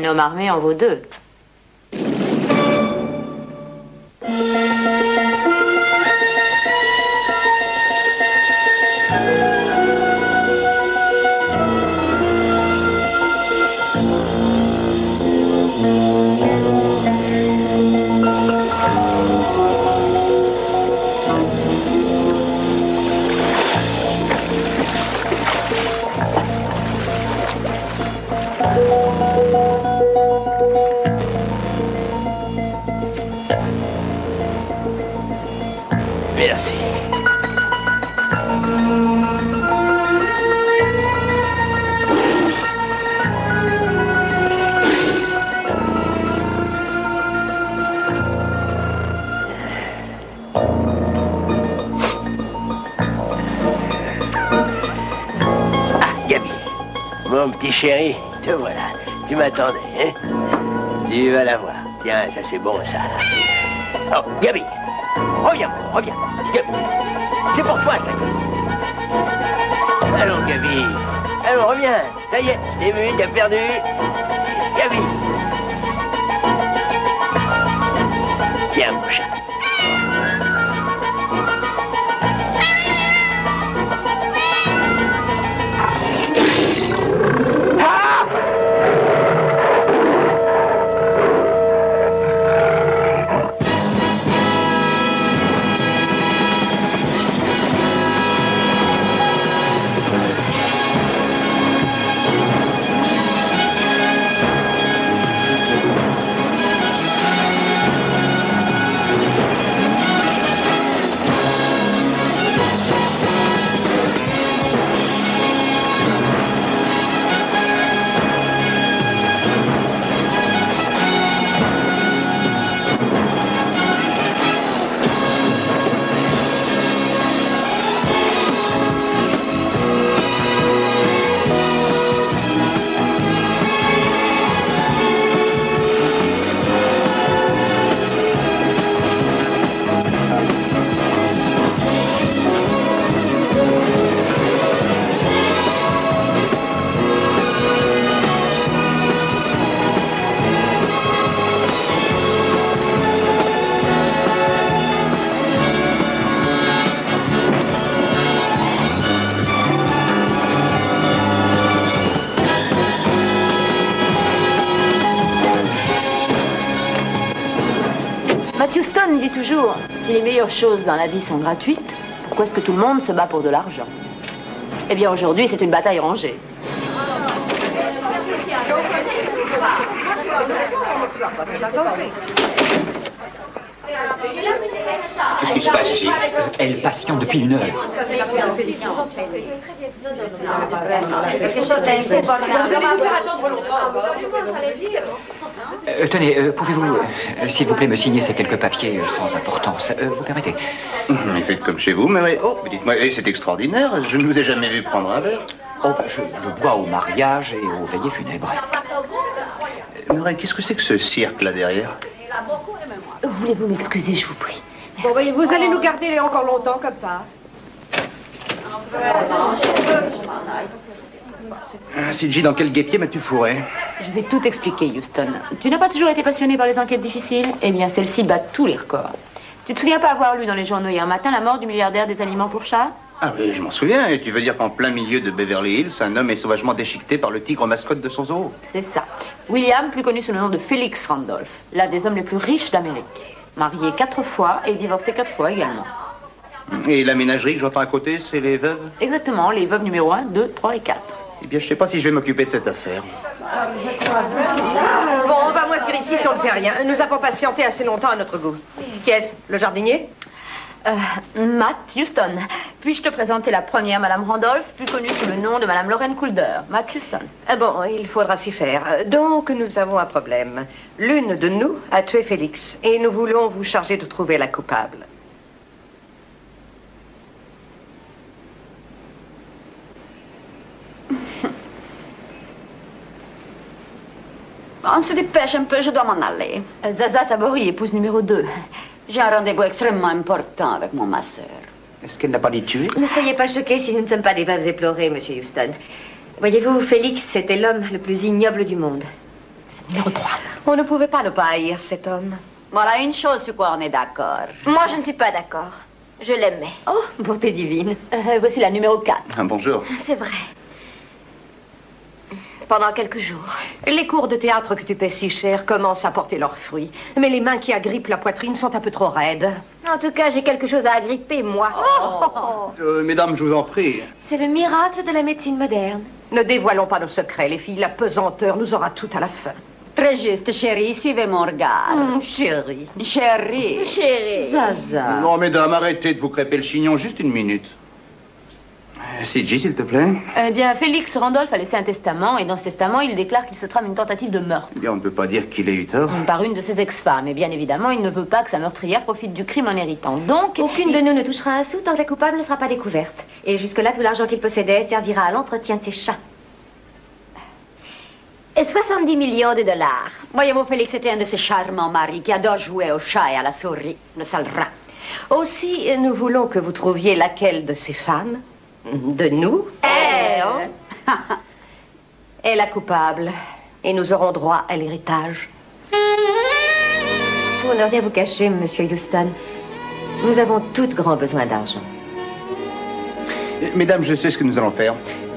homme armé en vaut deux. Merci. Ah, Gaby, mon petit chéri, te voilà. Tu m'attendais, hein? Tu vas la voir. Tiens, ça c'est bon, ça. Oh, Gaby, reviens, reviens. Gaby, c'est pour toi, ça y est. Allons, Gaby. Allons, reviens. Ça y est, je t'ai vu, t'as perdu. Gaby. Tiens, mon chat. Houston dit toujours, si les meilleures choses dans la vie sont gratuites, pourquoi est-ce que tout le monde se bat pour de l'argent? Eh bien, aujourd'hui, c'est une bataille rangée. Qu'est-ce qui se passe ici? Elle patiente depuis 1 heure. Tenez, pouvez-vous, s'il vous plaît, me signer ces quelques papiers sans importance? Vous permettez? Mais faites comme chez vous, mais oh, dites-moi, c'est extraordinaire, je ne vous ai jamais vu prendre un verre. Oh, je bois au mariage et aux veillées funèbres. Murray, qu'est-ce que c'est que ce cirque là derrière? Voulez-vous m'excuser, je vous prie? Bon, voyez, vous allez nous garder encore longtemps comme ça. Sidji, dans quel guêpier m'as-tu fourré? Je vais tout expliquer, Houston. Tu n'as pas toujours été passionné par les enquêtes difficiles? Eh bien, celle-ci bat tous les records. Tu te souviens pas avoir lu dans les journaux hier matin la mort du milliardaire des aliments pour chats? Ah oui, je m'en souviens. Et tu veux dire qu'en plein milieu de Beverly Hills, un homme est sauvagement déchiqueté par le tigre mascotte de son zoo? C'est ça. William, plus connu sous le nom de Félix Randolph, l'un des hommes les plus riches d'Amérique. Marié 4 fois et divorcé 4 fois également. Et la ménagerie que j'entends à côté, c'est les veuves? Exactement, les veuves numéro 1, 2, 3 et 4. Eh bien, je sais pas si je vais m'occuper de cette affaire. Bon, on va moisir ici si on ne fait rien. Nous avons patienté assez longtemps à notre goût. Qui est-ce? Le jardinier? Matt Houston. Puis-je te présenter la première Madame Randolph, plus connue sous le nom de Madame Lorraine Coulder. Matt Houston. Bon, il faudra s'y faire. Donc, nous avons un problème. L'une de nous a tué Félix et nous voulons vous charger de trouver la coupable. On se dépêche un peu, je dois m'en aller. Zaza Tabori, épouse numéro 2. J'ai un rendez-vous extrêmement important avec mon masseur. Est-ce qu'elle n'a pas dit tuer? Ne soyez pas choqués si nous ne sommes pas des veuves éplorées, monsieur Houston. Voyez-vous, Félix, c'était l'homme le plus ignoble du monde. Numéro 3. On ne pouvait pas ne pas haïr cet homme. Voilà une chose sur quoi on est d'accord. Moi, je ne suis pas d'accord. Je l'aimais. Oh, beauté divine. Voici la numéro 4. Ah, bonjour. C'est vrai. Pendant quelques jours. Les cours de théâtre que tu paies si cher commencent à porter leurs fruits. Mais les mains qui agrippent la poitrine sont un peu trop raides. En tout cas, j'ai quelque chose à agripper, moi. Mesdames, je vous en prie. C'est le miracle de la médecine moderne. Ne dévoilons pas nos secrets, les filles. La pesanteur nous aura tout à la fin. Très juste, chérie, suivez mon regard. Chérie. Chérie. Chérie. Zaza. Non, mesdames, arrêtez de vous crêper le chignon juste une minute. CG, s'il te plaît. Eh bien, Félix Randolph a laissé un testament, et dans ce testament, il déclare qu'il se trame une tentative de meurtre. Eh bien, on ne peut pas dire qu'il ait eu tort. Par une de ses ex-femmes. Et bien évidemment, il ne veut pas que sa meurtrière profite du crime en héritant. Donc, Aucune de nous ne touchera un sou tant que la coupable ne sera pas découverte. Et jusque-là, tout l'argent qu'il possédait servira à l'entretien de ses chats. Et 70 millions de dollars. Voyez-vous, Félix était un de ces charmants maris qui adorent jouer au chat et à la souris. Le sale rat. Aussi, nous voulons que vous trouviez laquelle de ces femmes, de nous, est la coupable. Et nous aurons droit à l'héritage. Pour ne rien vous cacher, monsieur Houston, nous avons toutes grand besoin d'argent. Mesdames, je sais ce que nous allons faire.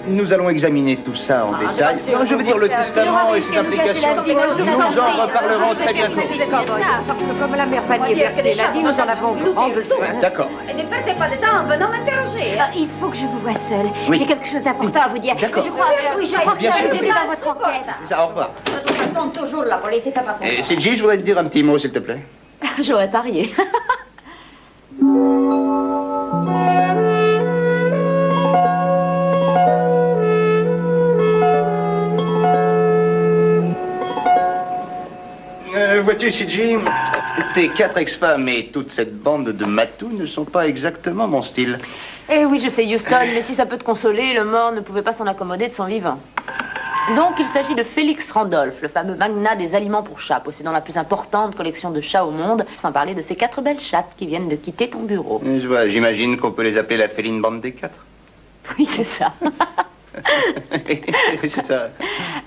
Nous allons examiner tout ça en détail. Non, je veux dire le testament et ses implications. Nous en reparlerons très bientôt. Parce que comme la mère Vanier-Versé l'a dit, nous en avons grand besoin. D'accord. Ne perdez pas de temps en venant m'interroger. Il faut que je vous vois seule. Oui. J'ai quelque chose d'important à vous dire. D'accord. Je crois que Bien ça va sûr. vous aider dans votre enquête. C'est ça, au revoir. De toute façon, toujours la police est pas passée. Et CG, je voudrais te dire un petit mot, s'il te plaît. j'aurais parié. Vois-tu, CG, tes 4 ex-femmes et toute cette bande de matous ne sont pas exactement mon style. Eh oui, je sais, Houston, mais si ça peut te consoler, le mort ne pouvait pas s'en accommoder de son vivant. Donc, il s'agit de Félix Randolph, le fameux magnat des aliments pour chats, possédant la plus importante collection de chats au monde, sans parler de ces 4 belles chattes qui viennent de quitter ton bureau. Je vois, j'imagine qu'on peut les appeler la féline bande des 4. Oui, c'est ça. C'est ça.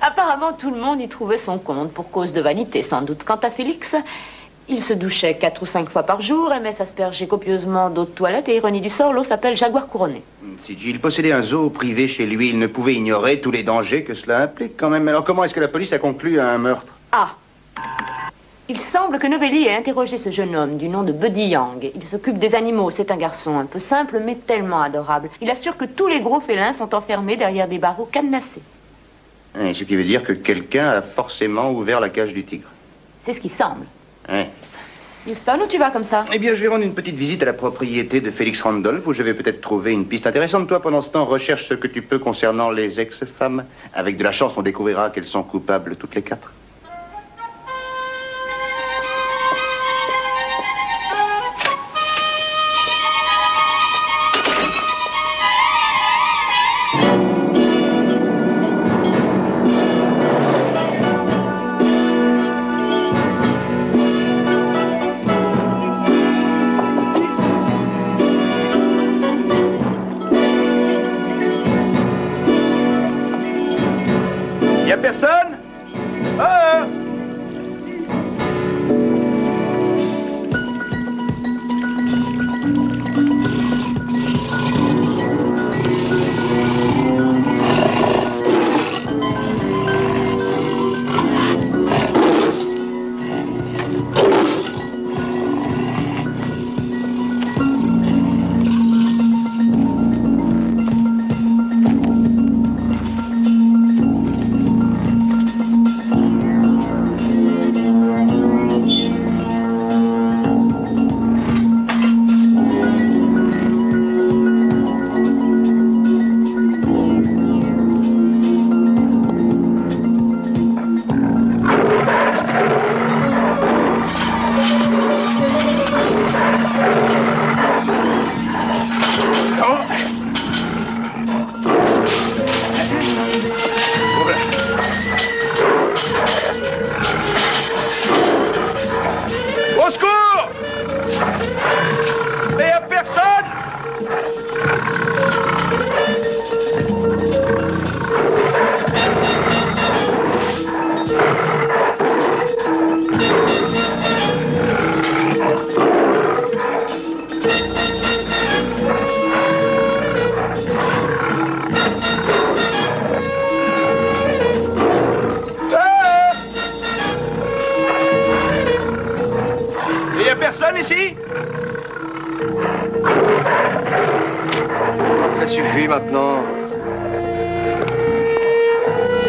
Apparemment, tout le monde y trouvait son compte, pour cause de vanité, sans doute. Quant à Félix, il se douchait 4 ou 5 fois par jour, aimait s'asperger copieusement d'eau de toilette, et ironie du sort, l'eau s'appelle Jaguar couronné. CG, il possédait un zoo privé chez lui. Il ne pouvait ignorer tous les dangers que cela implique quand même. Alors comment est-ce que la police a conclu à un meurtre? Ah! Il semble que Novelli ait interrogé ce jeune homme du nom de Buddy Young. Il s'occupe des animaux, c'est un garçon un peu simple mais tellement adorable. Il assure que tous les gros félins sont enfermés derrière des barreaux cadenassés. Ce qui veut dire que quelqu'un a forcément ouvert la cage du tigre. C'est ce qui semble. Ouais. Houston, où tu vas comme ça? Eh bien, je vais rendre une petite visite à la propriété de Félix Randolph, où je vais peut-être trouver une piste intéressante. Toi, pendant ce temps, recherche ce que tu peux concernant les ex-femmes. Avec de la chance, on découvrira qu'elles sont coupables toutes les 4. Y a personne? Ah! Au secours! Mais y a personne! ça suffit maintenant.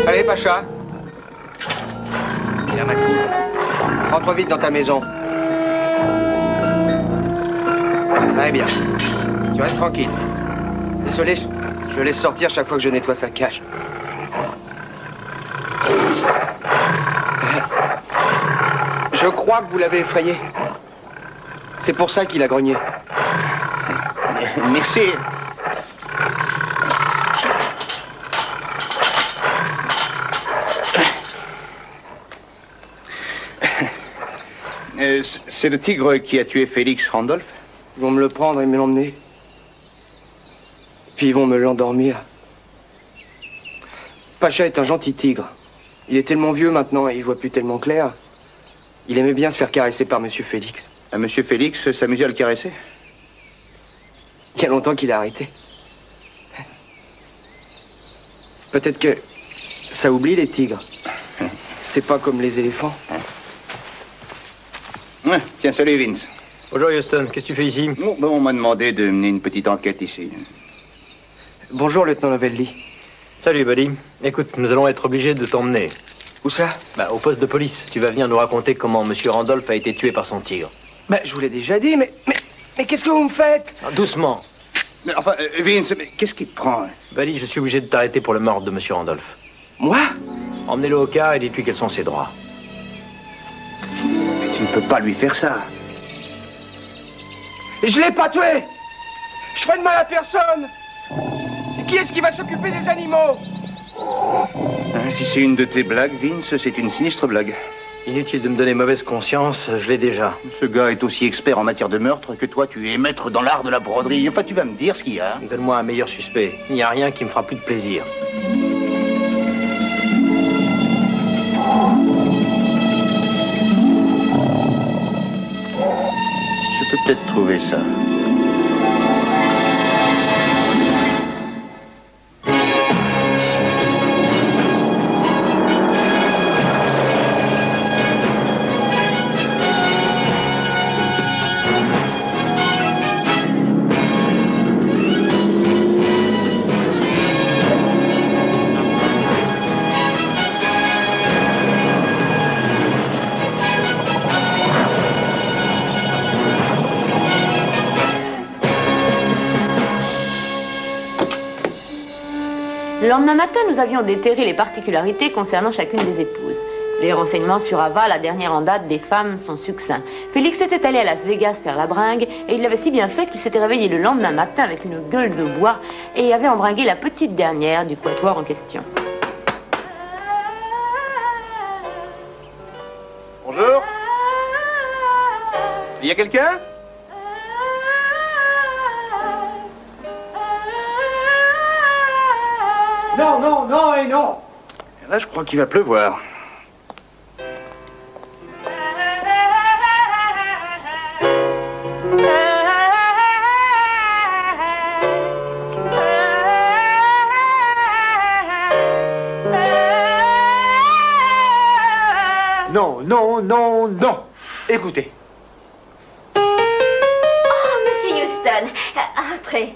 Allez, Pacha. Viens, ma cour. Rentre vite dans ta maison. Très bien. Tu restes tranquille. Désolé, je le laisse sortir chaque fois que je nettoie sa cage. Je crois que vous l'avez effrayé. C'est pour ça qu'il a grogné. Merci. C'est le tigre qui a tué Félix Randolph? Ils vont me le prendre et me l'emmener. Puis ils vont me l'endormir. Pacha est un gentil tigre. Il est tellement vieux maintenant et il voit plus tellement clair. Il aimait bien se faire caresser par Monsieur Félix. Monsieur Félix s'amusait à le caresser? Il y a longtemps qu'il a arrêté. Peut-être que ça oublie les tigres. C'est pas comme les éléphants. Tiens, salut Vince. Bonjour Houston, qu'est-ce que tu fais ici? Bon, on m'a demandé de mener une petite enquête ici. Bonjour, lieutenant Lavelli. Salut Buddy. Écoute, nous allons être obligés de t'emmener. Où ça? Au poste de police. Tu vas venir nous raconter comment Monsieur Randolph a été tué par son tigre. Je vous l'ai déjà dit, mais qu'est-ce que vous me faites? Doucement. Mais enfin, Vince, qu'est-ce qui te prend? Buddy, je suis obligé de t'arrêter pour le meurtre de Monsieur Randolph. Moi? Emmenez-le au car et dites-lui quels sont ses droits. Mais tu ne peux pas lui faire ça. Je l'ai pas tué! Je ferai de mal à personne! Qui est-ce qui va s'occuper des animaux? Si c'est une de tes blagues, Vince, c'est une sinistre blague. Inutile de me donner mauvaise conscience, je l'ai déjà. Ce gars est aussi expert en matière de meurtre que toi, tu es maître dans l'art de la broderie. Enfin, tu vas me dire ce qu'il y a. Donne-moi un meilleur suspect. Il n'y a rien qui me fera plus de plaisir. Je peux peut-être trouver ça. Le lendemain matin, nous avions déterré les particularités concernant chacune des épouses. Les renseignements sur Ava, la dernière en date des femmes, sont succincts. Félix était allé à Las Vegas faire la bringue et il l'avait si bien fait qu'il s'était réveillé le lendemain matin avec une gueule de bois et avait embringué la petite dernière du quatuor en question. Bonjour. Il y a quelqu'un? Non, non, non et non. Là, je crois qu'il va pleuvoir. Non, non, non, non. Écoutez. Oh, Monsieur Houston, entrez.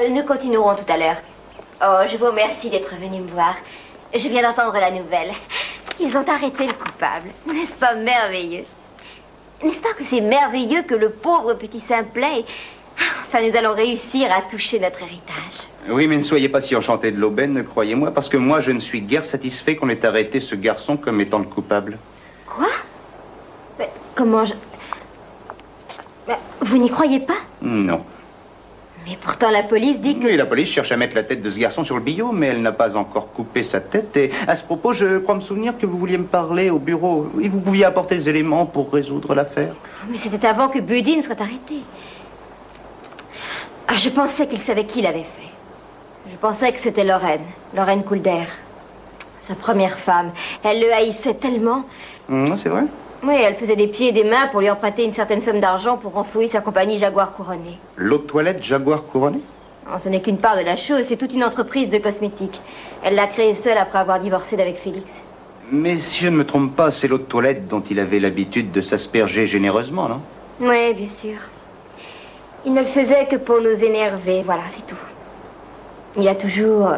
Nous continuerons tout à l'heure. Oh, je vous remercie d'être venu me voir. Je viens d'entendre la nouvelle. Ils ont arrêté le coupable. N'est-ce pas merveilleux? N'est-ce pas que c'est merveilleux que le pauvre petit simplet... Enfin, nous allons réussir à toucher notre héritage. Oui, mais ne soyez pas si enchanté de l'aubaine, croyez-moi, parce que moi, je ne suis guère satisfait qu'on ait arrêté ce garçon comme étant le coupable. Quoi? Mais comment je... Mais vous n'y croyez pas? Non. Mais pourtant, la police dit que... Oui, la police cherche à mettre la tête de ce garçon sur le billot, mais elle n'a pas encore coupé sa tête. Et à ce propos, je crois me souvenir que vous vouliez me parler au bureau. Oui, vous pouviez apporter des éléments pour résoudre l'affaire. Mais c'était avant que Buddy ne soit arrêté. Ah, je pensais qu'il savait qui l'avait fait. Je pensais que c'était Lorraine Coulder. Sa première femme. Elle le haïssait tellement. C'est vrai? Oui, elle faisait des pieds et des mains pour lui emprunter une certaine somme d'argent pour renflouer sa compagnie Jaguar Couronnée. L'eau de toilette Jaguar Couronnée? Non, ce n'est qu'une part de la chose, c'est toute une entreprise de cosmétiques. Elle l'a créée seule après avoir divorcé d'avec Félix. Mais si je ne me trompe pas, c'est l'eau de toilette dont il avait l'habitude de s'asperger généreusement, non? Oui, bien sûr. Il ne le faisait que pour nous énerver, voilà, c'est tout. Il a toujours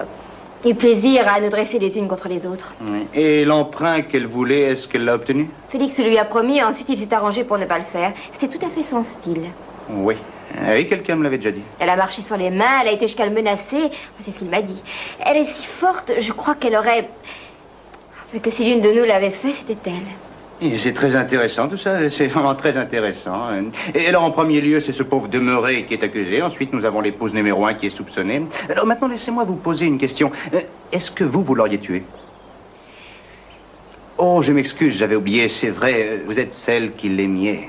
eu plaisir à nous dresser les unes contre les autres. Oui. Et l'emprunt qu'elle voulait, est-ce qu'elle l'a obtenu? Félix lui a promis, et ensuite il s'est arrangé pour ne pas le faire. C'était tout à fait son style. Oui. Oui, quelqu'un me l'avait déjà dit. Elle a marché sur les mains, elle a été jusqu'à le menacer. C'est ce qu'il m'a dit. Elle est si forte, je crois qu'elle aurait... que si l'une de nous l'avait fait, c'était elle. Et c'est très intéressant tout ça, c'est vraiment très intéressant. Et alors en premier lieu, c'est ce pauvre demeuré qui est accusé. Ensuite, nous avons l'épouse numéro 1 qui est soupçonnée. Alors maintenant, laissez-moi vous poser une question. Est-ce que vous l'auriez tué? Oh, je m'excuse, j'avais oublié, c'est vrai, vous êtes celle qui l'aimiez.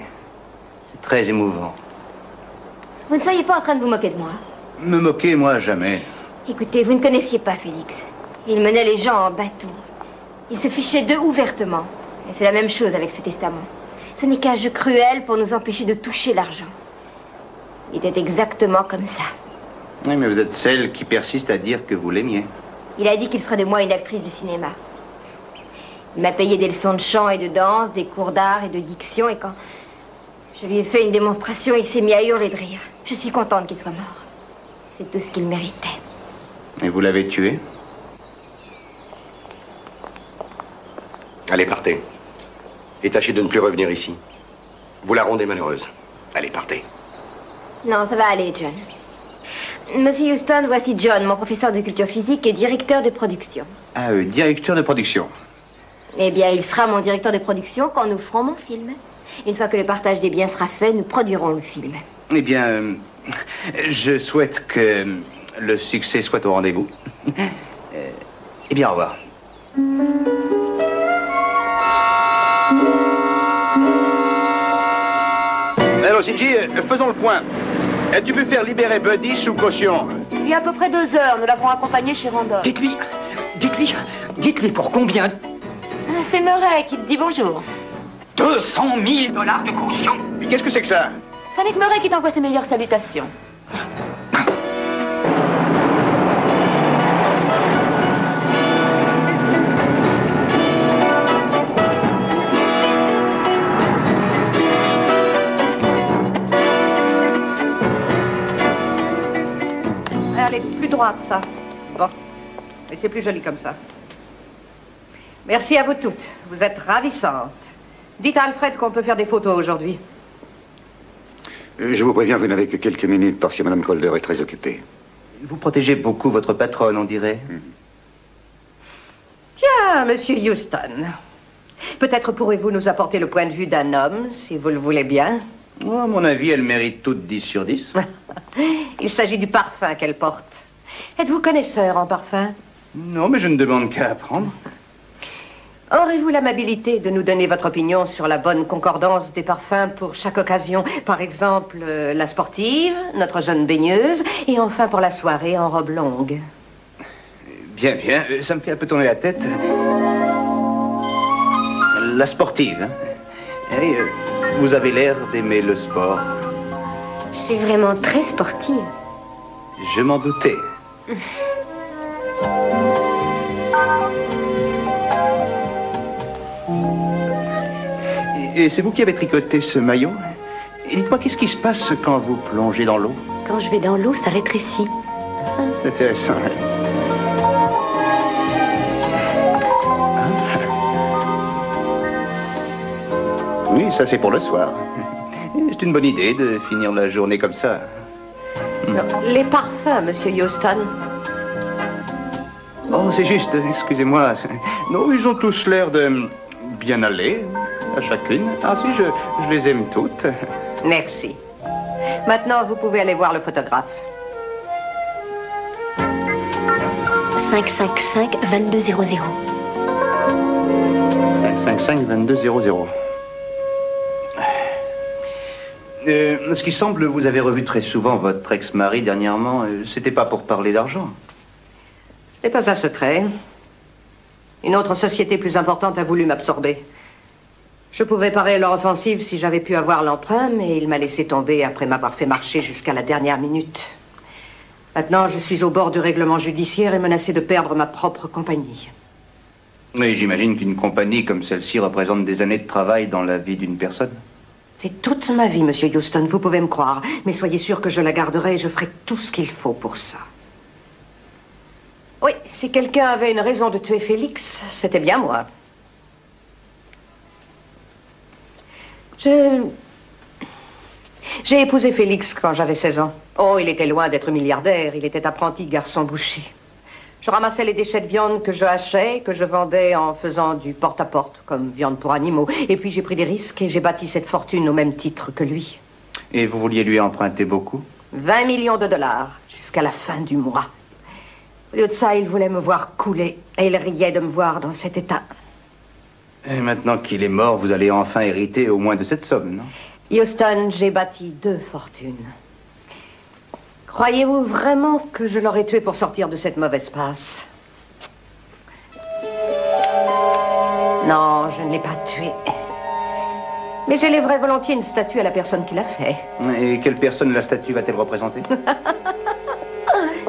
C'est très émouvant. Vous ne soyez pas en train de vous moquer de moi. Me moquer, moi, jamais. Écoutez, vous ne connaissiez pas Félix. Il menait les gens en bateau. Il se fichait d'eux ouvertement. Et c'est la même chose avec ce testament. Ce n'est qu'un jeu cruel pour nous empêcher de toucher l'argent. Il était exactement comme ça. Oui, mais vous êtes celle qui persiste à dire que vous l'aimiez. Il a dit qu'il ferait de moi une actrice de cinéma. Il m'a payé des leçons de chant et de danse, des cours d'art et de diction, et quand je lui ai fait une démonstration, il s'est mis à hurler de rire. Je suis contente qu'il soit mort. C'est tout ce qu'il méritait. Et vous l'avez tué? Allez, partez. Et tâchez de ne plus revenir ici. Vous la rendez malheureuse. Allez, partez. Non, ça va aller, John. Monsieur Houston, voici John, mon professeur de culture physique et directeur de production. Ah, directeur de production. Eh bien, il sera mon directeur de production quand nous ferons mon film. Une fois que le partage des biens sera fait, nous produirons le film. Eh bien, je souhaite que le succès soit au rendez-vous. Eh bien, au revoir. Alors, Sinji, faisons le point. Tu peux faire libérer Buddy sous caution? Il y a à peu près 2 heures, nous l'avons accompagné chez Randolph. Dites-lui pour combien? C'est Murray qui te dit bonjour. 200 000 $ de caution. Mais qu'est-ce que c'est que ça? Ça n'est que Murray qui t'envoie ses meilleures salutations. Allez, plus droite, ça. Bon. Mais c'est plus joli comme ça. Merci à vous toutes. Vous êtes ravissantes. Dites à Alfred qu'on peut faire des photos aujourd'hui. Je vous préviens, vous n'avez que quelques minutes parce que Mme Calder est très occupée. Vous protégez beaucoup votre patronne, on dirait. Tiens, Monsieur Houston. Peut-être pourrez-vous nous apporter le point de vue d'un homme, si vous le voulez bien. Oh, à mon avis, elle mérite toutes 10 sur 10. Il s'agit du parfum qu'elle porte. Êtes-vous connaisseur en parfum? Non, mais je ne demande qu'à apprendre. Aurez-vous l'amabilité de nous donner votre opinion sur la bonne concordance des parfums pour chaque occasion? Par exemple, la sportive, notre jeune baigneuse, et enfin pour la soirée en robe longue. Bien, bien. Ça me fait un peu tourner la tête. La sportive, hein? Et, vous avez l'air d'aimer le sport. Je suis vraiment très sportive. Je m'en doutais. Et c'est vous qui avez tricoté ce maillot? Et dites-moi, qu'est-ce qui se passe quand vous plongez dans l'eau? Quand je vais dans l'eau, ça rétrécit. C'est intéressant. Oui, ça c'est pour le soir. C'est une bonne idée de finir la journée comme ça. Non, les parfums, Monsieur Houston. Oh, c'est juste, excusez-moi. Non, ils ont tous l'air de bien aller, à chacune. Ah si, je les aime toutes. Merci. Maintenant, vous pouvez aller voir le photographe. 555-2200. 555-2200. Ce qui semble, vous avez revu très souvent votre ex-mari dernièrement. C'était pas pour parler d'argent. Ce n'est pas un secret. Une autre société plus importante a voulu m'absorber. Je pouvais parer leur offensive si j'avais pu avoir l'emprunt, mais il m'a laissé tomber après m'avoir fait marcher jusqu'à la dernière minute. Maintenant, je suis au bord du règlement judiciaire et menacé de perdre ma propre compagnie. Mais j'imagine qu'une compagnie comme celle-ci représente des années de travail dans la vie d'une personne. C'est toute ma vie, Monsieur Houston, vous pouvez me croire. Mais soyez sûr que je la garderai et je ferai tout ce qu'il faut pour ça. Oui, si quelqu'un avait une raison de tuer Félix, c'était bien moi. J'ai épousé Félix quand j'avais 16 ans. Oh, il était loin d'être milliardaire. Il était apprenti garçon boucher. Je ramassais les déchets de viande que je hachais, que je vendais en faisant du porte-à-porte, comme viande pour animaux. Et puis j'ai pris des risques et j'ai bâti cette fortune au même titre que lui. Et vous vouliez lui emprunter beaucoup? 20 millions de dollars, jusqu'à la fin du mois. Au lieu de ça, il voulait me voir couler. Et il riait de me voir dans cet état. Et maintenant qu'il est mort, vous allez enfin hériter au moins de cette somme, non? Houston, j'ai bâti 2 fortunes. Croyez-vous vraiment que je l'aurais tué pour sortir de cette mauvaise passe? Non, je ne l'ai pas tué. Mais j'élèverais volontiers une statue à la personne qui l'a fait. Et quelle personne la statue va-t-elle représenter?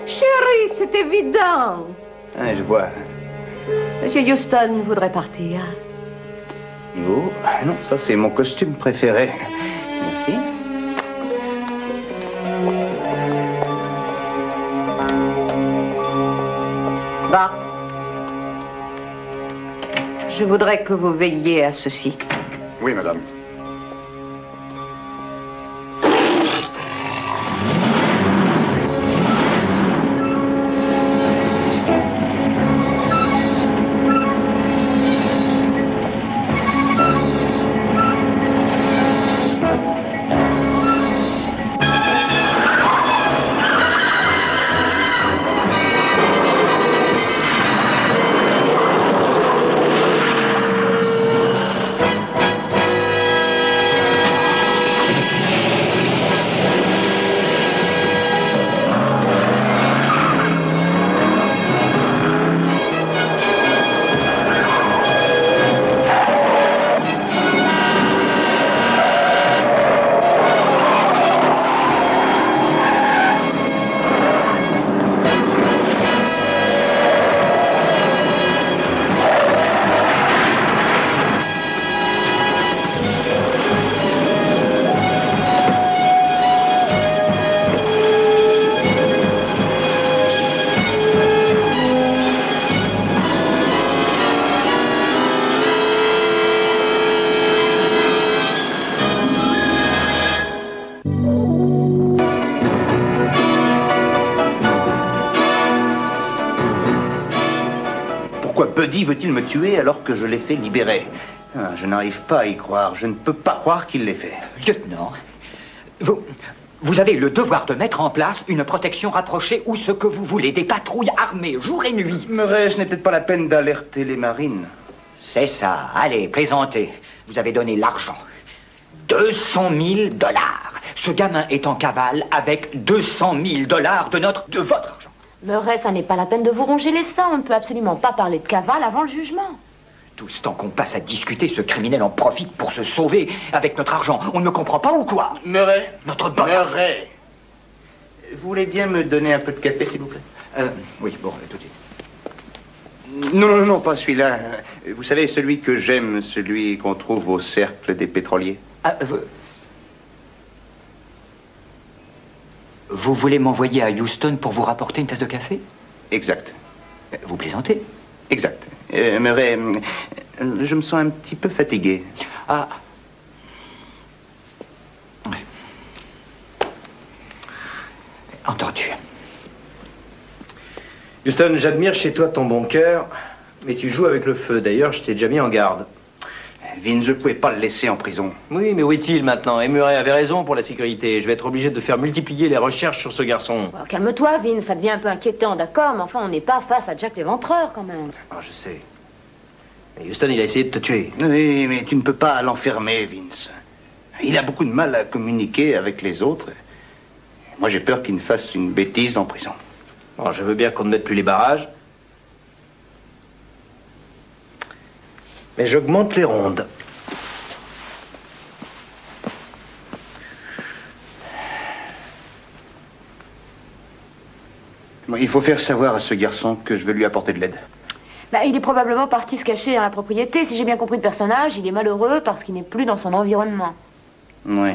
Chérie, c'est évident. Ah, je vois. Monsieur Houston voudrait partir. Oh, non, ça c'est mon costume préféré. Merci. Bart, je voudrais que vous veilliez à ceci. Oui, madame. Buddy veut-il me tuer alors que je l'ai fait libérer? Ah, je n'arrive pas à y croire. Je ne peux pas croire qu'il l'ait fait. Lieutenant, vous avez le devoir de mettre en place une protection rapprochée ou ce que vous voulez, des patrouilles armées, jour et nuit. Mais ce n'est peut-être pas la peine d'alerter les marines. C'est ça. Allez, plaisantez. Vous avez donné l'argent. 200 000 $. Ce gamin est en cavale avec 200 000 $ de votre argent. Murray, ça n'est pas la peine de vous ronger les seins. On ne peut absolument pas parler de cavale avant le jugement. Tout ce temps qu'on passe à discuter, ce criminel en profite pour se sauver avec notre argent. On ne me comprend pas ou quoi? Murray. Notre bonheur. Murray. Vous voulez bien me donner un peu de café, s'il vous plaît? Oui, bon, tout de suite. Non, pas celui-là. Vous savez, celui que j'aime, celui qu'on trouve au cercle des pétroliers. Ah, Vous voulez m'envoyer à Houston pour vous rapporter une tasse de café? Exact. Vous plaisantez? Exact. Murray, je me sens un petit peu fatigué. Ah. Entendu. Houston, j'admire chez toi ton bon cœur, mais tu joues avec le feu. D'ailleurs, je t'ai déjà mis en garde. Vince, je ne pouvais pas le laisser en prison. Oui, mais où est-il maintenant? Et Murray avait raison pour la sécurité. Je vais être obligé de faire multiplier les recherches sur ce garçon. Alors, calme-toi, Vince, ça devient un peu inquiétant, d'accord? Mais enfin, on n'est pas face à Jack l'éventreur, quand même. Ah, je sais. Mais Houston, il a essayé de te tuer. Oui, mais tu ne peux pas l'enfermer, Vince. Il a beaucoup de mal à communiquer avec les autres. Moi, j'ai peur qu'il ne fasse une bêtise en prison. Bon, je veux bien qu'on ne mette plus les barrages. Mais j'augmente les rondes. Bon, il faut faire savoir à ce garçon que je veux lui apporter de l'aide. Bah, il est probablement parti se cacher dans la propriété. Si j'ai bien compris le personnage, il est malheureux parce qu'il n'est plus dans son environnement. Oui.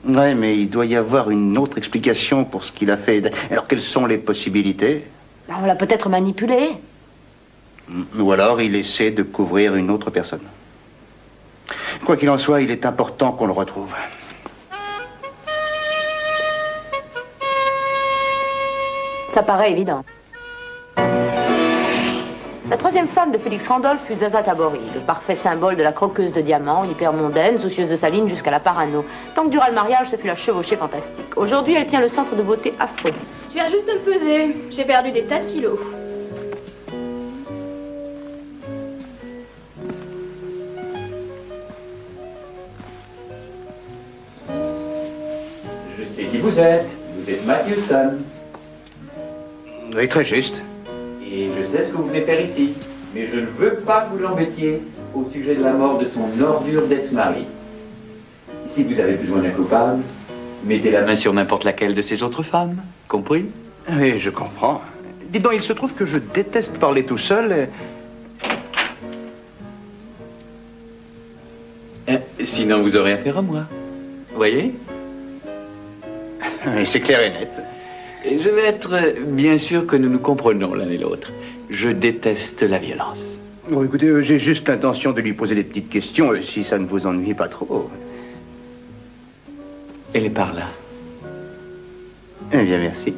Oui, mais il doit y avoir une autre explication pour ce qu'il a fait. Alors, quelles sont les possibilités? On l'a peut-être manipulé. Ou alors il essaie de couvrir une autre personne. Quoi qu'il en soit, il est important qu'on le retrouve. Ça paraît évident. La troisième femme de Félix Randolph fut Zaza Tabori, le parfait symbole de la croqueuse de diamants, hyper mondaine, soucieuse de sa ligne jusqu'à la parano. Tant que dura le mariage, ce fut la chevauchée fantastique. Aujourd'hui, elle tient le centre de beauté Aphrodite. Tu viens juste de me peser. J'ai perdu des tas de kilos. Je sais qui vous êtes. Vous êtes Matt Houston. Oui, très juste. Et je sais ce que vous venez faire ici. Mais je ne veux pas que vous l'embêtiez au sujet de la mort de son ordure d'ex-mari. Si vous avez besoin d'un coupable, mettez la main sur n'importe laquelle de ces autres femmes. Compris? Oui, je comprends. Dis donc, il se trouve que je déteste parler tout seul. Sinon, vous aurez affaire à moi. Voyez? Oui, c'est clair et net. Et je vais être bien sûr que nous nous comprenons l'un et l'autre. Je déteste la violence. Bon, écoutez, j'ai juste l'intention de lui poser des petites questions, si ça ne vous ennuie pas trop. Elle est par là. Eh bien, merci.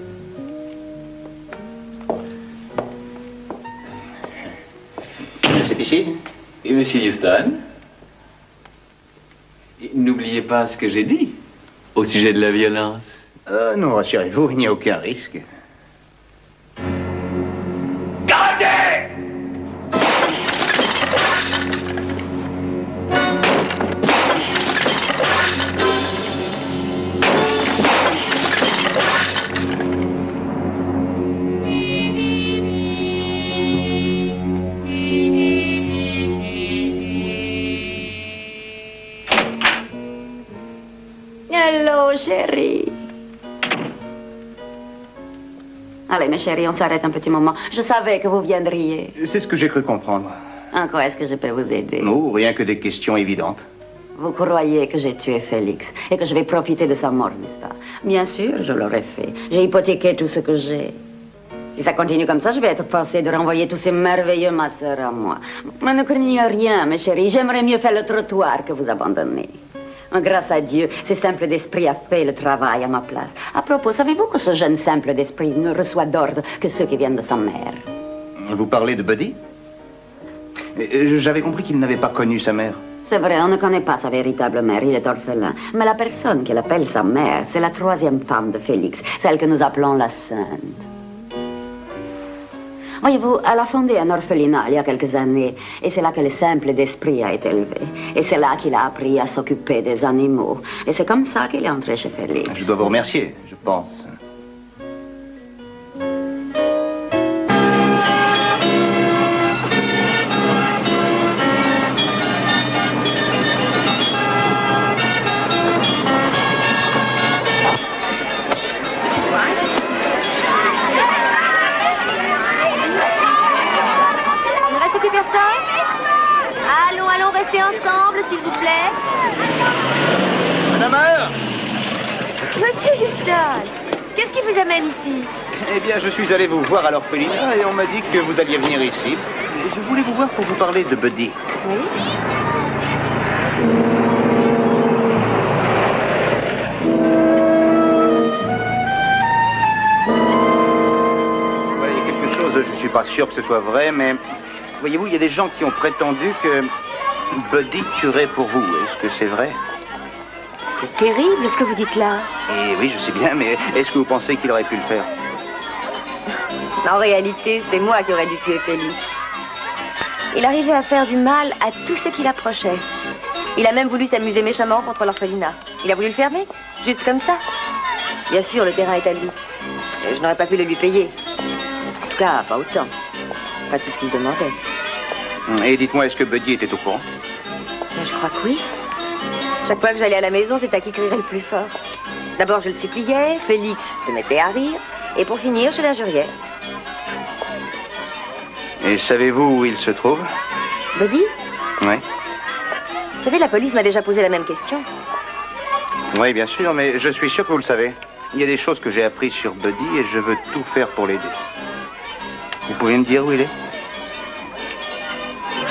C'est ici? Et Monsieur Houston? N'oubliez pas ce que j'ai dit au sujet de la violence. Non, rassurez-vous, il n'y a aucun risque. Gardez! Hello, chérie. Allez, mes chéris, on s'arrête un petit moment. Je savais que vous viendriez. C'est ce que j'ai cru comprendre. En quoi est-ce que je peux vous aider? Non, rien que des questions évidentes. Vous croyez que j'ai tué Félix et que je vais profiter de sa mort, n'est-ce pas? Bien sûr, je l'aurais fait. J'ai hypothéqué tout ce que j'ai. Si ça continue comme ça, je vais être forcée de renvoyer tous ces merveilleux masseurs à moi. Mais ne craignez rien, mes chéris. J'aimerais mieux faire le trottoir que vous abandonner. Grâce à Dieu, ce simple d'esprit a fait le travail à ma place. À propos, savez-vous que ce jeune simple d'esprit ne reçoit d'ordre que ceux qui viennent de sa mère? Vous parlez de Buddy? J'avais compris qu'il n'avait pas connu sa mère. C'est vrai, on ne connaît pas sa véritable mère, il est orphelin. Mais la personne qu'il appelle sa mère, c'est la troisième femme de Félix, celle que nous appelons la Sainte. Voyez-vous, elle a fondé un orphelinat il y a quelques années, et c'est là que le simple d'esprit a été élevé. Et c'est là qu'il a appris à s'occuper des animaux. Et c'est comme ça qu'il est entré chez Félix. Je dois vous remercier, je pense. Restez ensemble, s'il vous plaît. Madame Heure! Monsieur Houston, qu'est-ce qui vous amène ici? Eh bien, je suis allé vous voir à l'orphelinat et on m'a dit que vous alliez venir ici. Je voulais vous voir pour vous parler de Buddy. Oui? Voilà, il y a quelque chose, je suis pas sûr que ce soit vrai, mais... Voyez-vous, il y a des gens qui ont prétendu que Buddy tuerait pour vous. Est-ce que c'est vrai? C'est terrible ce que vous dites là. Eh oui, je sais bien, mais est-ce que vous pensez qu'il aurait pu le faire? En réalité, c'est moi qui aurais dû tuer Félix. Il arrivait à faire du mal à tous ceux qui l'approchaient. Il a même voulu s'amuser méchamment contre l'orphelinat. Il a voulu le fermer, juste comme ça. Bien sûr, le terrain est à lui. Et je n'aurais pas pu le lui payer. En tout cas, pas autant. Pas tout ce qu'il demandait. Et dites-moi, est-ce que Buddy était au courant? Ben, je crois que oui. Chaque fois que j'allais à la maison, c'est à qui crierait le plus fort. D'abord, je le suppliais, Félix se mettait à rire, et pour finir, je l'injuriais. Et savez-vous où il se trouve? Buddy? Oui. Vous savez, la police m'a déjà posé la même question. Oui, bien sûr, mais je suis sûr que vous le savez. Il y a des choses que j'ai apprises sur Buddy et je veux tout faire pour l'aider. Vous pouvez me dire où il est?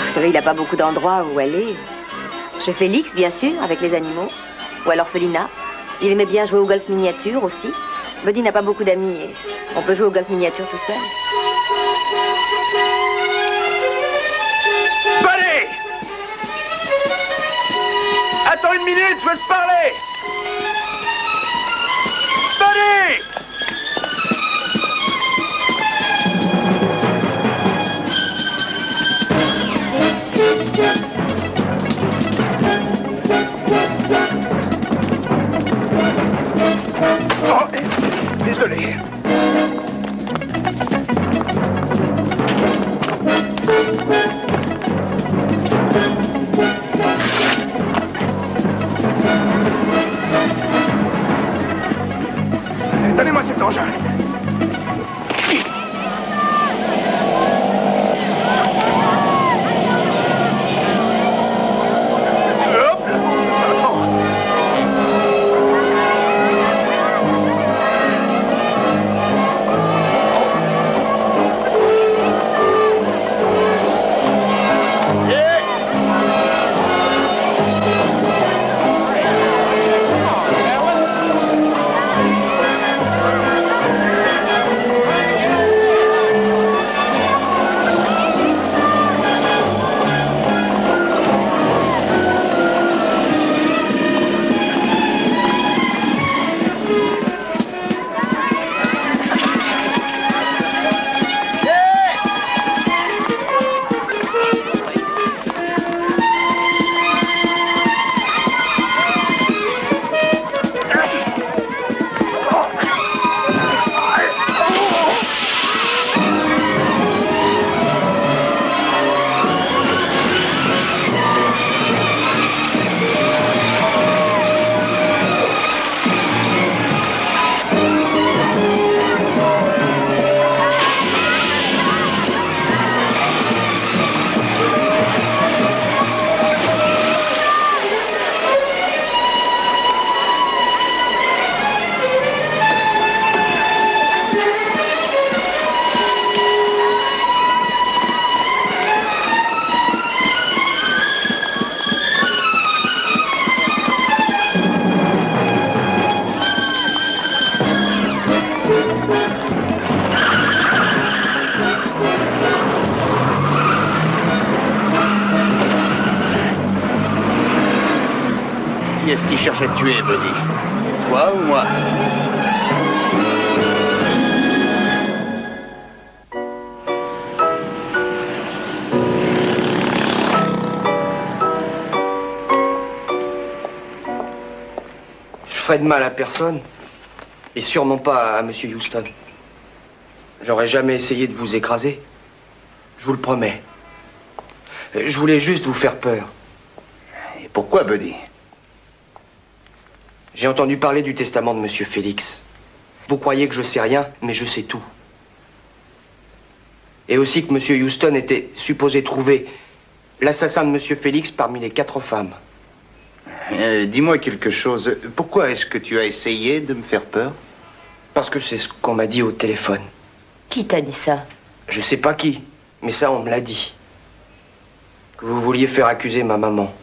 Vous savez, il n'a pas beaucoup d'endroits où aller. Chez Félix, bien sûr, avec les animaux. Ou à l'orphelinat. Il aimait bien jouer au golf miniature aussi. Buddy n'a pas beaucoup d'amis et on peut jouer au golf miniature tout seul. Buddy! Attends une minute, je veux te parler! Buddy! Oh, désolé. Donnez-moi cet engin. Qui est-ce qui cherche à te tuer, Buddy? Toi ou moi? Je ferai de mal à personne. Et sûrement pas à Monsieur Houston. J'aurais jamais essayé de vous écraser. Je vous le promets. Je voulais juste vous faire peur. Et pourquoi, Buddy? J'ai entendu parler du testament de Monsieur Félix. Vous croyez que je sais rien, mais je sais tout. Et aussi que Monsieur Houston était supposé trouver l'assassin de Monsieur Félix parmi les 4 femmes. Dis-moi quelque chose. Pourquoi est-ce que tu as essayé de me faire peur? Parce que c'est ce qu'on m'a dit au téléphone. Qui t'a dit ça? Je sais pas qui, mais ça, on me l'a dit. Que vous vouliez faire accuser ma maman.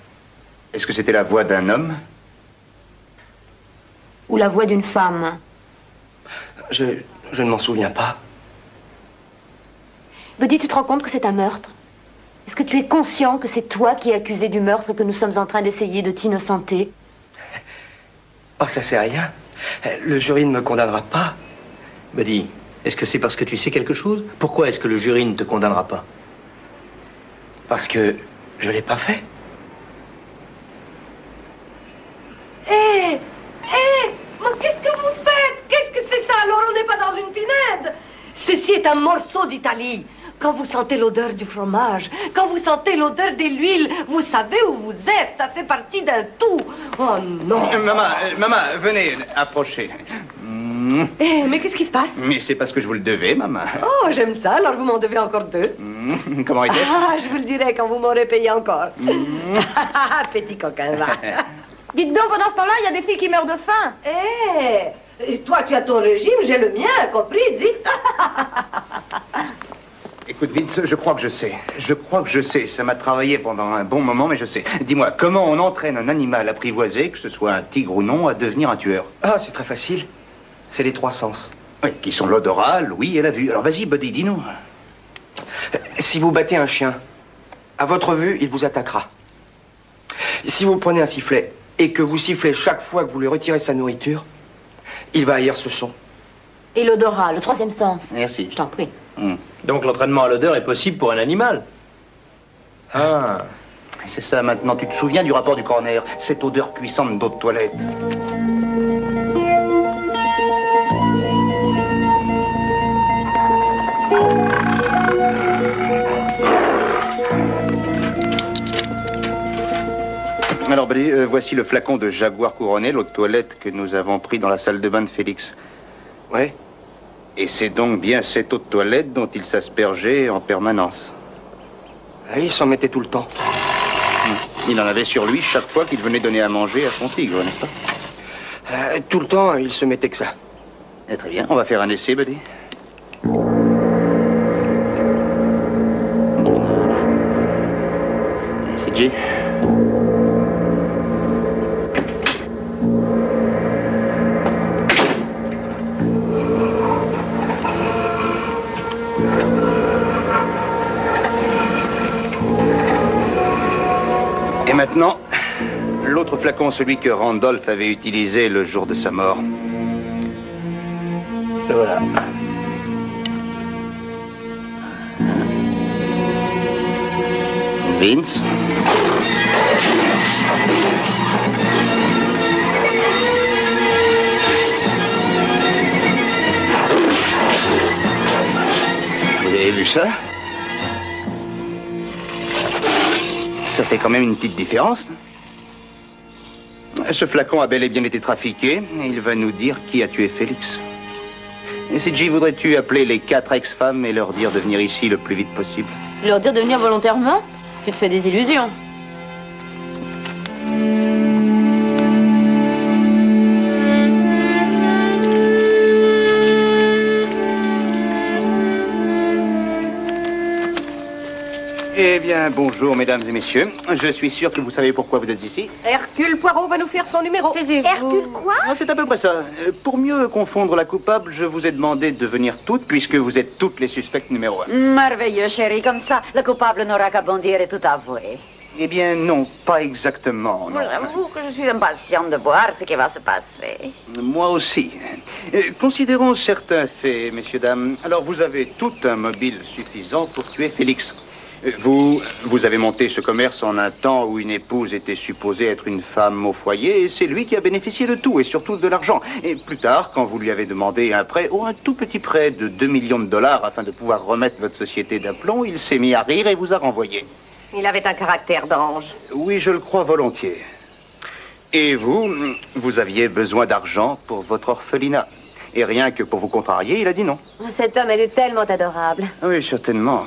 Est-ce que c'était la voix d'un homme? Ou la voix d'une femme? Je ne m'en souviens pas. Buddy, tu te rends compte que c'est un meurtre? Est-ce que tu es conscient que c'est toi qui es accusé du meurtre et que nous sommes en train d'essayer de t'innocenter? Oh, ça c'est rien. Le jury ne me condamnera pas. Buddy, est-ce que c'est parce que tu sais quelque chose? Pourquoi est-ce que le jury ne te condamnera pas? Parce que je l'ai pas fait. Hé! Mais qu'est-ce que vous faites? Qu'est-ce que c'est ça? Alors on n'est pas dans une pinède. Ceci est un morceau d'Italie. Quand vous sentez l'odeur du fromage, quand vous sentez l'odeur de l'huile, vous savez où vous êtes. Ça fait partie d'un tout. Oh non. Maman, venez, approchez. Mais qu'est-ce qui se passe? Mais c'est parce que je vous le devais, maman. Oh, j'aime ça. Alors vous m'en devez encore 2. Comment était-ce? Ah, je vous le dirai quand vous m'aurez payé encore. Petit coquin, va. Dites donc, pendant ce temps-là, il y a des filles qui meurent de faim. Et toi, tu as ton régime, j'ai le mien, compris? Dites. Écoute, Vince, je crois que je sais. Je crois que je sais. Ça m'a travaillé pendant un bon moment, mais je sais. Dis-moi, comment on entraîne un animal apprivoisé, que ce soit un tigre ou non, à devenir un tueur? Ah, c'est très facile. C'est les 3 sens. Oui, qui sont l'odorat, l'ouïe et la vue. Alors vas-y, Buddy, dis-nous. Si vous battez un chien, à votre vue, il vous attaquera. Si vous prenez un sifflet et que vous sifflez chaque fois que vous lui retirez sa nourriture, il va haïr ce son. Et l'odorat, le 3e sens. Merci. Je t'en prie. Donc l'entraînement à l'odeur est possible pour un animal. Ah, c'est ça maintenant. Tu te souviens du rapport du coroner? Cette odeur puissante d'eau de toilette. Alors, Buddy, voici le flacon de Jaguar couronné, l'eau de toilette que nous avons pris dans la salle de bain de Félix. Ouais. Et c'est donc bien cette eau de toilette dont il s'aspergeait en permanence. Ah, il s'en mettait tout le temps. Il en avait sur lui chaque fois qu'il venait donner à manger à son tigre, n'est-ce pas? Tout le temps, il se mettait que ça. Eh, très bien, on va faire un essai, Buddy. C'est J. Et maintenant, l'autre flacon, celui que Randolph avait utilisé le jour de sa mort. Le voilà. Vince. Vous avez vu ça? Ça fait quand même une petite différence. Ce flacon a bel et bien été trafiqué, et il va nous dire qui a tué Félix. Et CJ, voudrais-tu appeler les 4 ex-femmes et leur dire de venir ici le plus vite possible? Leur dire de venir volontairement? Tu te fais des illusions. Eh bien, bonjour, mesdames et messieurs. Je suis sûr que vous savez pourquoi vous êtes ici. Hercule Poirot va nous faire son numéro. Hercule quoi? C'est à peu près ça. Pour mieux confondre la coupable, je vous ai demandé de venir toutes, puisque vous êtes toutes les suspectes numéro 1. Merveilleux, chérie. Comme ça, le coupable n'aura qu'à bondir et tout avouer. Eh bien, non, pas exactement. Non. J'avoue que je suis impatiente de voir ce qui va se passer. Moi aussi. Considérons certains faits, messieurs, dames. Alors, vous avez tout un mobile suffisant pour tuer Félix. Vous avez monté ce commerce en un temps où une épouse était supposée être une femme au foyer, et c'est lui qui a bénéficié de tout, et surtout de l'argent. Et plus tard, quand vous lui avez demandé un prêt, un tout petit prêt de 2 millions de dollars afin de pouvoir remettre votre société d'aplomb, il s'est mis à rire et vous a renvoyé. Il avait un caractère d'ange. Oui, je le crois volontiers. Et vous aviez besoin d'argent pour votre orphelinat. Et rien que pour vous contrarier, il a dit non. Cet homme, elle est tellement adorable. Oui, certainement.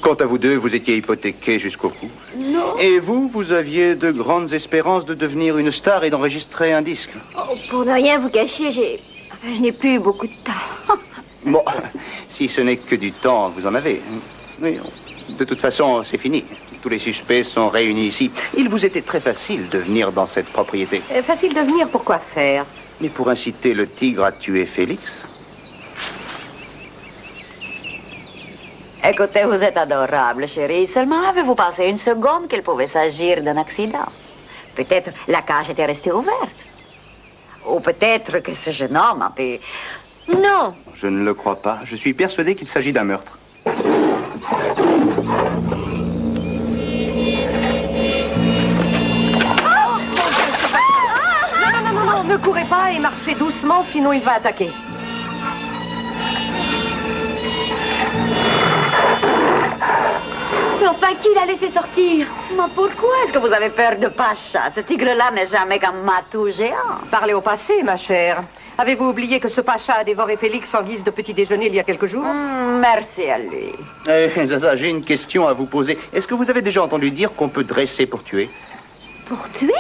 Quant à vous deux, vous étiez hypothéqués jusqu'au cou. Non. Et vous aviez de grandes espérances de devenir une star et d'enregistrer un disque. Oh, pour ne rien vous cacher, je n'ai plus beaucoup de temps. Bon, si ce n'est que du temps, vous en avez. Oui, de toute façon, c'est fini. Tous les suspects sont réunis ici. Il vous était très facile de venir dans cette propriété. Facile de venir, pourquoi faire? Mais pour inciter le tigre à tuer Félix. Écoutez, vous êtes adorable, chérie. Seulement, avez-vous pensé une seconde qu'il pouvait s'agir d'un accident? Peut-être la cage était restée ouverte. Ou peut-être que ce jeune homme a pu... Non. Je ne le crois pas. Je suis persuadé qu'il s'agit d'un meurtre. Non, ne courez pas et marchez doucement, sinon il va attaquer. Mais enfin, qui l'a laissé sortir? Mais pourquoi est-ce que vous avez peur de Pacha? Ce tigre-là n'est jamais qu'un matou géant. Parlez au passé, ma chère. Avez-vous oublié que ce Pacha a dévoré Félix en guise de petit déjeuner il y a quelques jours? Merci à lui. Zaza, j'ai une question à vous poser. Est-ce que vous avez déjà entendu dire qu'on peut dresser pour tuer? Pour tuer?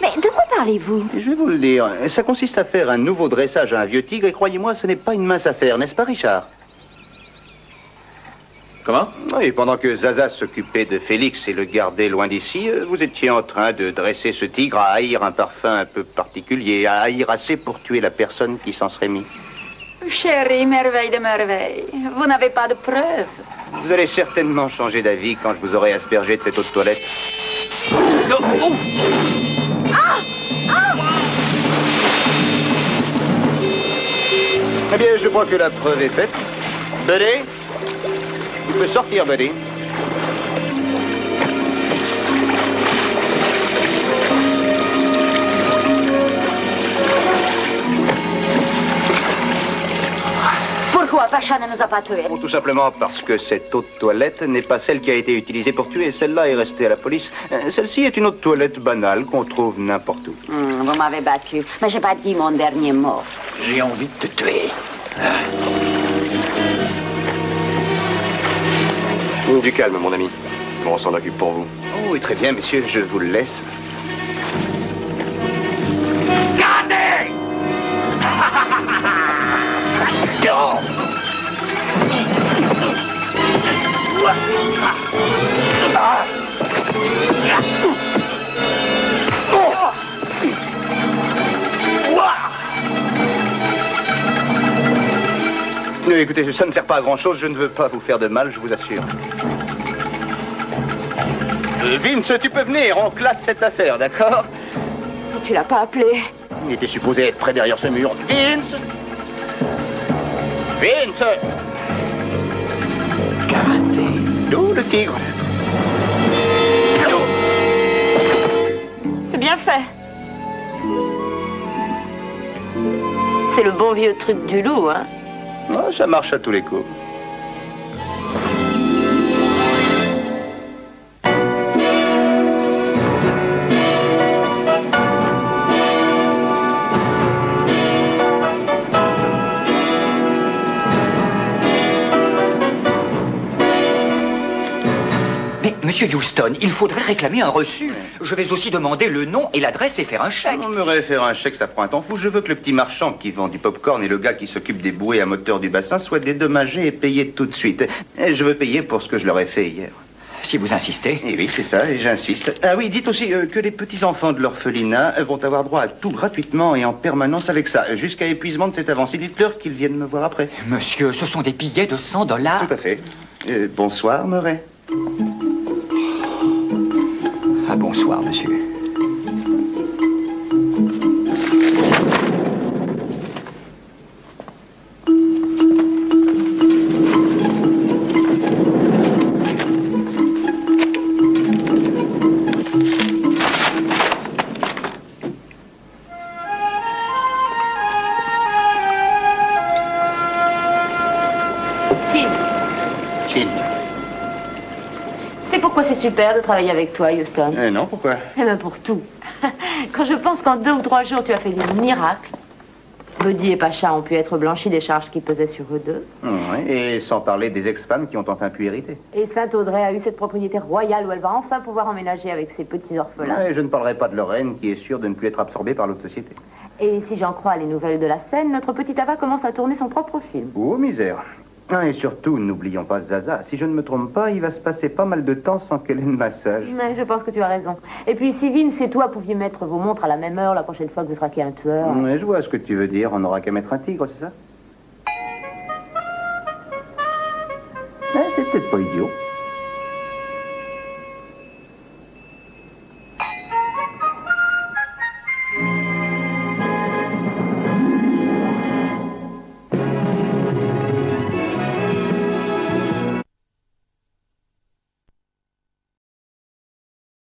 Mais de quoi parlez-vous? Je vais vous le dire. Ça consiste à faire un nouveau dressage à un vieux tigre, et croyez-moi, ce n'est pas une mince affaire, n'est-ce pas, Richard? Comment? Oui, pendant que Zaza s'occupait de Félix et le gardait loin d'ici, vous étiez en train de dresser ce tigre à haïr un parfum un peu particulier, à haïr assez pour tuer la personne qui s'en serait mis. Chérie, merveille de merveille. Vous n'avez pas de preuves. Vous allez certainement changer d'avis quand je vous aurai aspergé de cette eau de toilette. Non, oh. Ah! Ah! Eh bien, je crois que la preuve est faite. Buddy, tu peux sortir, Buddy. Pourquoi Pacha ne nous a pas tués? Tout simplement parce que cette eau de toilette n'est pas celle qui a été utilisée pour tuer. Celle-là est restée à la police. Celle-ci est une eau de toilette banale qu'on trouve n'importe où. Vous m'avez battu, mais j'ai pas dit mon dernier mot. J'ai envie de te tuer. Du calme, mon ami. On s'en occupe pour vous. Oh, oui, très bien, monsieur, je vous le laisse. Gardez! Non! Écoutez, ça ne sert pas à grand-chose. Je ne veux pas vous faire de mal, je vous assure. Vince, tu peux venir. On classe cette affaire, d'accord? Tu l'as pas appelé. Il était supposé être près derrière ce mur. Vince! Vince! Karaté. D'où le tigre? C'est bien fait. C'est le bon vieux truc du loup, hein? Oh, ça marche à tous les coups. Mais, monsieur Houston, il faudrait réclamer un reçu. Je vais aussi demander le nom et l'adresse et faire un chèque. On me faire un chèque, ça prend un temps fou. Je veux que le petit marchand qui vend du popcorn et le gars qui s'occupe des bouées à moteur du bassin soient dédommagés et payés tout de suite. Et je veux payer pour ce que je leur ai fait hier. Si vous insistez. Eh oui, c'est ça, et j'insiste. Ah oui, dites aussi que les petits-enfants de l'orphelinat vont avoir droit à tout gratuitement et en permanence avec ça, jusqu'à épuisement de cette avance. Et dites-leur qu'ils viennent me voir après. Monsieur, ce sont des billets de $100. Tout à fait. Bonsoir, Murray. Ah, bonsoir, monsieur. C'est super de travailler avec toi, Houston. Non, pourquoi? Eh bien, pour tout. Quand je pense qu'en 2 ou 3 jours, tu as fait des miracles, Buddy et Pacha ont pu être blanchis des charges qui pesaient sur eux deux. Oui, et sans parler des ex-femmes qui ont enfin pu hériter. Et Saint-Audrey a eu cette propriété royale où elle va enfin pouvoir emménager avec ses petits orphelins. Et je ne parlerai pas de Lorraine, qui est sûre de ne plus être absorbée par l'autre société. Et si j'en crois les nouvelles de la scène, notre petit Ava commence à tourner son propre film. Oh, misère. Et surtout, n'oublions pas Zaza. Si je ne me trompe pas, il va se passer pas mal de temps sans qu'elle ait de massage. Mais je pense que tu as raison. Et puis, si Vince et toi pouviez mettre vos montres à la même heure la prochaine fois que vous traquez un tueur... Mais je vois ce que tu veux dire. On n'aura qu'à mettre un tigre, c'est ça? C'est peut-être pas idiot.